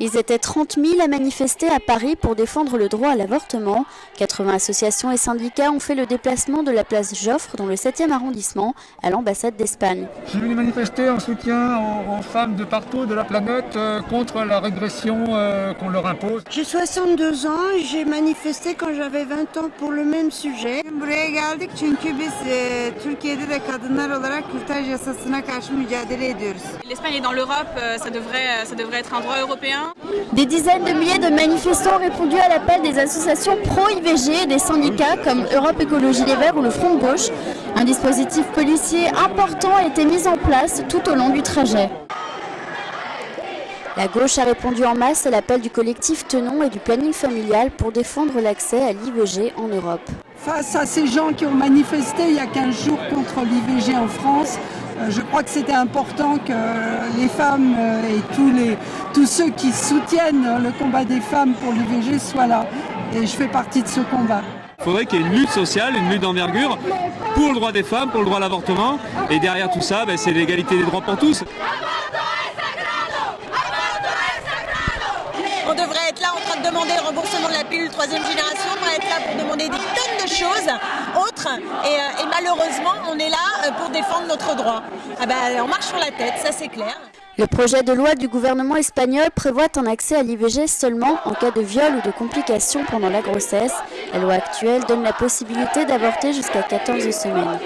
Ils étaient 30 000 à manifester à Paris pour défendre le droit à l'avortement. 80 associations et syndicats ont fait le déplacement de la place Joffre dans le 7e arrondissement à l'ambassade d'Espagne. Je suis venu manifester en soutien aux femmes de partout de la planète contre la régression qu'on leur impose. J'ai 62 ans et j'ai manifesté quand j'avais 20 ans pour le même sujet. Buraya geldik çünkü biz Türkiye'de de kadınlar olarak kürtaj yasasına karşı mücadele ediyoruz. L'Espagne est dans l'Europe, ça devrait être un droit européen. Des dizaines de milliers de manifestants ont répondu à l'appel des associations pro-IVG et des syndicats comme Europe Écologie Les Verts ou le Front de Gauche. Un dispositif policier important a été mis en place tout au long du trajet. La gauche a répondu en masse à l'appel du collectif Tenons et du planning familial pour défendre l'accès à l'IVG en Europe. Face à ces gens qui ont manifesté il y a 15 jours contre l'IVG en France, je crois que c'était important que les femmes et tous ceux qui soutiennent le combat des femmes pour l'IVG soient là. Et je fais partie de ce combat. Il faudrait qu'il y ait une lutte sociale, une lutte d'envergure pour le droit des femmes, pour le droit à l'avortement. Et derrière tout ça, c'est l'égalité des droits pour tous. On devrait être là en train de demander le remboursement de la pilule 3e génération, on devrait être là pour demander des tonnes de choses autres. Et malheureusement, on est là pour défendre notre droit. On marche sur la tête, ça c'est clair. Le projet de loi du gouvernement espagnol prévoit un accès à l'IVG seulement en cas de viol ou de complications pendant la grossesse. La loi actuelle donne la possibilité d'avorter jusqu'à 14 semaines.